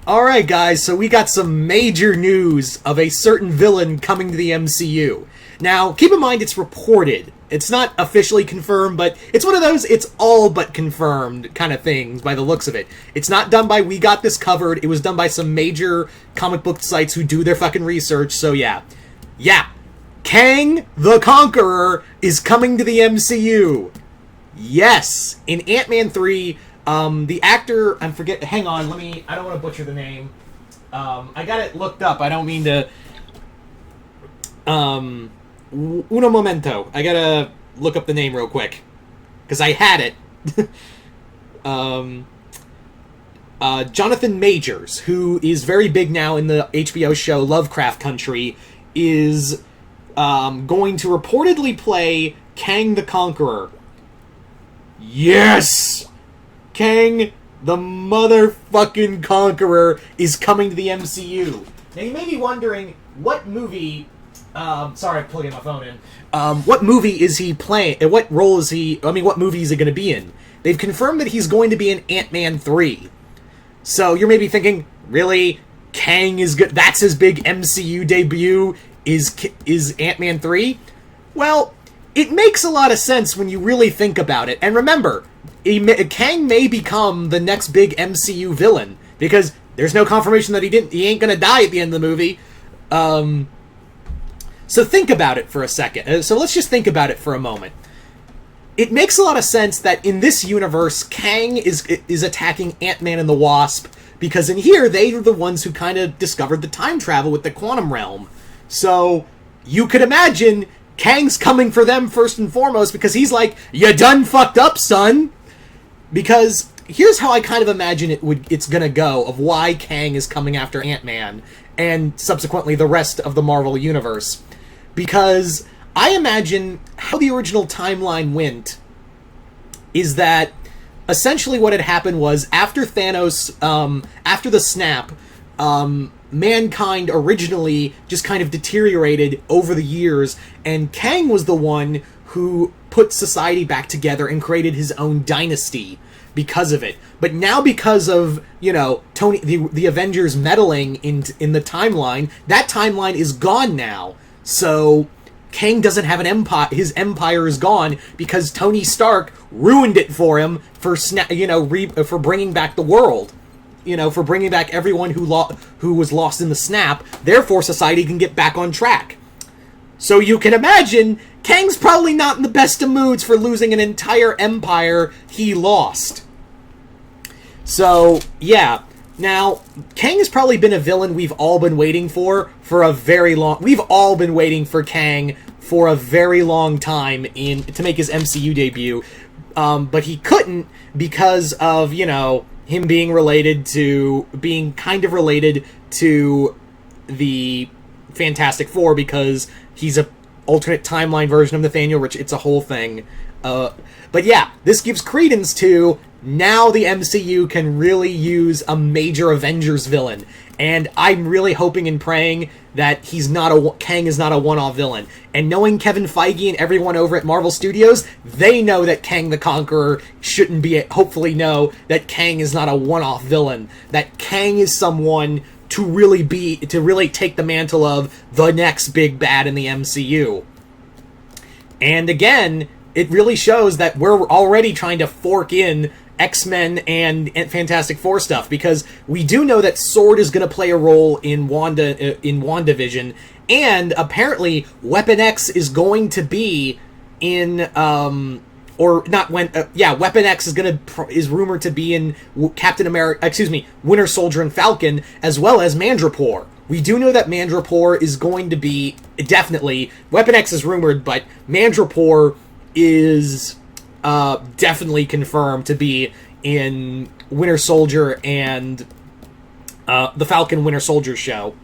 Alright guys, so we got some major news of a certain villain coming to the MCU. Now, keep in mind it's reported. It's not officially confirmed, but it's one of those it's all but confirmed kind of things by the looks of it. It's not done by We Got This Covered, it was done by some major comic book sites who do their fucking research, so yeah. Yeah. Kang the Conqueror is coming to the MCU. Yes! In Ant-Man 3... the actor, hang on, I don't want to butcher the name. I got it looked up, I don't mean to, uno momento, I gotta look up the name real quick, because I had it. Jonathan Majors, who is very big now in the HBO show Lovecraft Country, is, going to reportedly play Kang the Conqueror. Yes! Kang the motherfucking Conqueror is coming to the MCU. Now you may be wondering, what movie... sorry, I'm plugging my phone in. What movie is he playing? What role is he... what movie is he going to be in? They've confirmed that he's going to be in Ant-Man 3. So you're maybe thinking, really? Kang is good? That's his big MCU debut? Is Ant-Man 3? Well, it makes a lot of sense when you really think about it. And remember... Kang may become the next big MCU villain, because there's no confirmation that he ain't gonna die at the end of the movie. So think about it for a second. So let's just think about it for a moment. It makes a lot of sense that in this universe, Kang is attacking Ant-Man and the Wasp, because in here, they are the ones who kind of discovered the time travel with the quantum realm. So, you could imagine Kang's coming for them first and foremost, because he's like, "You done fucked up, son!" Because here's how I kind of imagine it's gonna go, of why Kang is coming after Ant-Man, and subsequently the rest of the Marvel Universe. Because I imagine how the original timeline went is that essentially what had happened was, after Thanos, after the snap, mankind originally just kind of deteriorated over the years, and Kang was the one who put society back together and created his own dynasty because of it. But now, because of, Tony, the Avengers meddling in the timeline, that timeline is gone now. So Kang doesn't have an empire. His empire is gone because Tony Stark ruined it for him for for bringing back the world. For bringing back everyone who was lost in the snap. Therefore, society can get back on track. So you can imagine, Kang's probably not in the best of moods for losing an entire empire he lost. So, yeah. Now, Kang has probably been a villain we've all been waiting for a very long... We've all been waiting for Kang for a very long time to make his MCU debut. But he couldn't because of, him being kind of related to the Fantastic Four, because he's a alternate timeline version of Nathaniel Rich. It's a whole thing. But yeah, this gives credence to now the MCU can really use a major Avengers villain. And I'm really hoping and praying that Kang is not a one-off villain. And knowing Kevin Feige and everyone over at Marvel Studios, they know that Kang the Conqueror shouldn't be hopefully know that Kang is not a one-off villain. That Kang is someone to really take the mantle of the next big bad in the MCU. And again, it really shows that we're already trying to fork in X-Men and Fantastic Four stuff, because we do know that Sword is going to play a role in WandaVision, and apparently Weapon X is going to be in Weapon X is rumored to be in Winter Soldier and Falcon, as well as Madripoor. We do know that Madripoor is going to be, definitely, Weapon X is rumored, but Madripoor is definitely confirmed to be in Winter Soldier and the Falcon Winter Soldier show.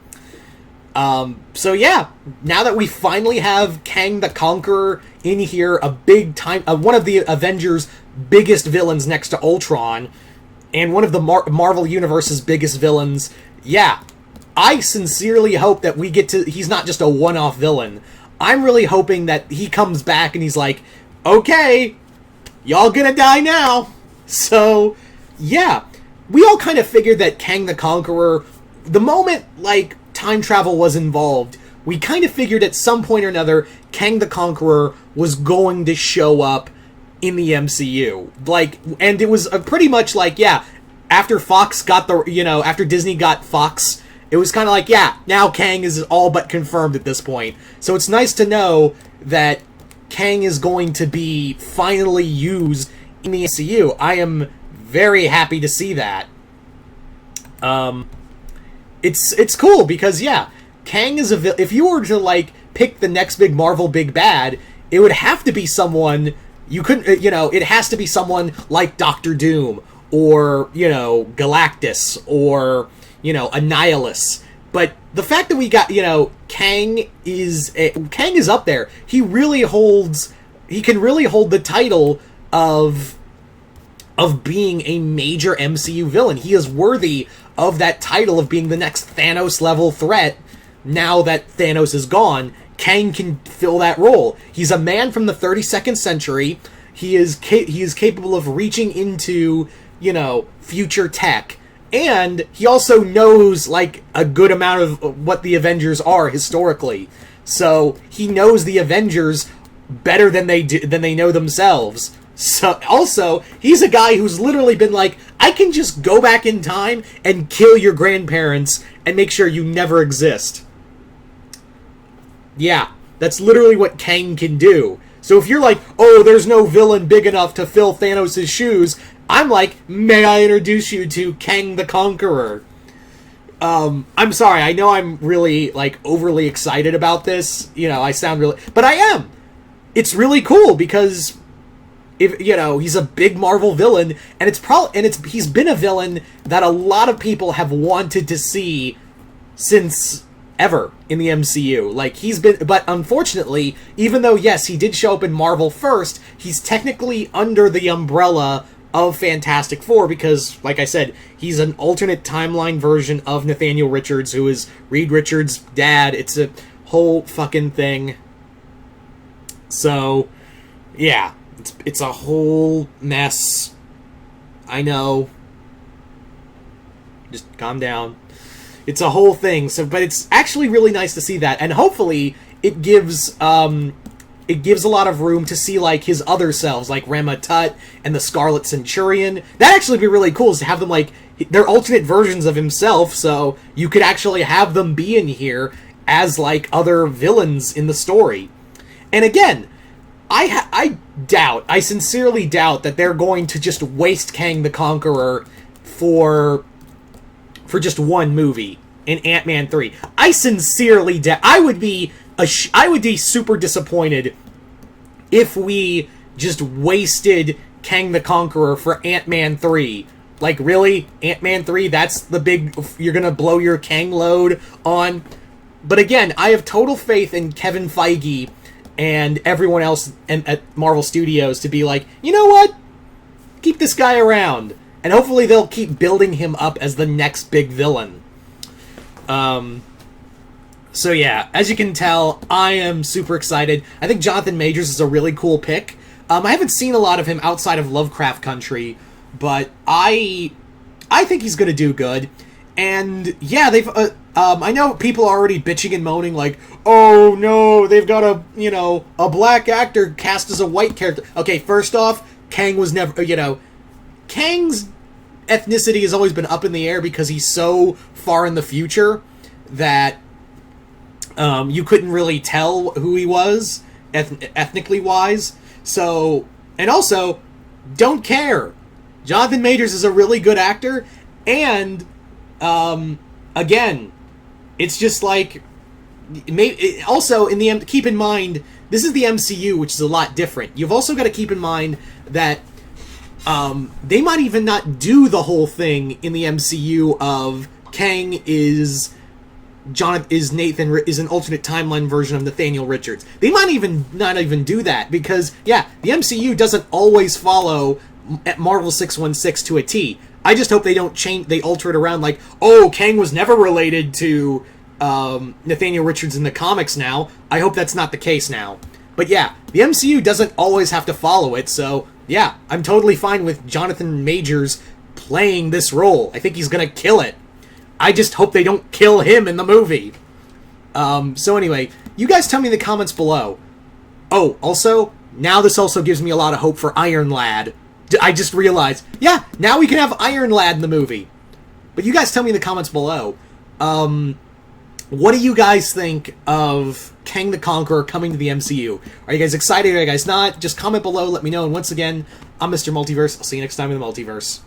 So yeah, now that we finally have Kang the Conqueror in here, a big time, one of the Avengers' biggest villains next to Ultron, and one of the Marvel Universe's biggest villains, yeah, I sincerely hope that he's not just a one-off villain. I'm really hoping that he comes back and he's like, okay, y'all gonna die now. So, yeah. we all kind of figured that Kang the Conqueror, the moment, like, time travel was involved, we kind of figured at some point or another, Kang the Conqueror was going to show up in the MCU. Like, and it was pretty much like, yeah, after Fox got the, after Disney got Fox, it was kind of like, yeah, now Kang is all but confirmed at this point. So it's nice to know that Kang is going to be finally used in the MCU. I am very happy to see that. It's cool because, yeah, Kang is if you were to, like, pick the next big Marvel big bad, it would have to be someone, you couldn't, it has to be someone like Doctor Doom, or, Galactus, or, Annihilus. But the fact that we got, Kang is up there. He can really hold the title of being a major MCU villain. He is worthy of that title of being the next Thanos-level threat. Now that Thanos is gone, Kang can fill that role. He's a man from the 32nd century. He is capable of reaching into, future tech. And he also knows, like, a good amount of what the Avengers are historically. So he knows the Avengers better than they know themselves. So also, he's a guy who's literally been like, I can just go back in time and kill your grandparents and make sure you never exist. Yeah, that's literally what Kang can do. So if you're like, oh, there's no villain big enough to fill Thanos' shoes, I'm like, may I introduce you to Kang the Conqueror? I'm sorry, I know I'm really, like, overly excited about this. I sound really... But I am! It's really cool, because... he's a big Marvel villain, and he's been a villain that a lot of people have wanted to see since ever in the MCU. Like, but unfortunately, even though, yes, he did show up in Marvel first, he's technically under the umbrella of Fantastic Four, because, like I said, he's an alternate timeline version of Nathaniel Richards, who is Reed Richards' dad. It's a whole fucking thing. So, yeah. It's a whole mess. I know. Just calm down. It's a whole thing. So, but it's actually really nice to see that, and hopefully it gives a lot of room to see, like, his other selves, like Rama Tut and the Scarlet Centurion. That'd actually be really cool, is to have them, like, they're alternate versions of himself, so you could actually have them be in here as, like, other villains in the story. And again, I sincerely doubt that they're going to just waste Kang the Conqueror for just one movie in Ant-Man 3. I sincerely doubt. I would be super disappointed if we just wasted Kang the Conqueror for Ant-Man 3. Like, really? Ant-Man 3? That's the big... You're gonna blow your Kang load on? But again, I have total faith in Kevin Feige and everyone else at Marvel Studios to be like, you know what? Keep this guy around. And hopefully they'll keep building him up as the next big villain. So yeah, as you can tell, I am super excited. I think Jonathan Majors is a really cool pick. I haven't seen a lot of him outside of Lovecraft Country, but I think he's gonna do good. And yeah, they've I know people are already bitching and moaning like, oh no, they've got a black actor cast as a white character. Okay, first off, Kang was never, Kang's ethnicity has always been up in the air because he's so far in the future that you couldn't really tell who he was ethnically wise. So, and also, don't care. Jonathan Majors is a really good actor, and again, it's just like, also in the end, keep in mind, this is the MCU, which is a lot different. You've also got to keep in mind that they might even not do the whole thing in the MCU of Kang is an alternate timeline version of Nathaniel Richards. They might not even do that because, yeah, the MCU doesn't always follow Marvel 616 to a T. I just hope they don't they alter it around like, oh, Kang was never related to Nathaniel Richards in the comics now. I hope that's not the case now. But yeah, the MCU doesn't always have to follow it, so yeah, I'm totally fine with Jonathan Majors playing this role. I think he's gonna kill it. I just hope they don't kill him in the movie. So anyway, you guys tell me in the comments below. Oh, also, now this also gives me a lot of hope for Iron Lad. I just realized, yeah, now we can have Iron Lad in the movie. But you guys tell me in the comments below, what do you guys think of Kang the Conqueror coming to the MCU? Are you guys excited? Are you guys not? Just comment below, let me know. And once again, I'm Mr. Multiverse. I'll see you next time in the Multiverse.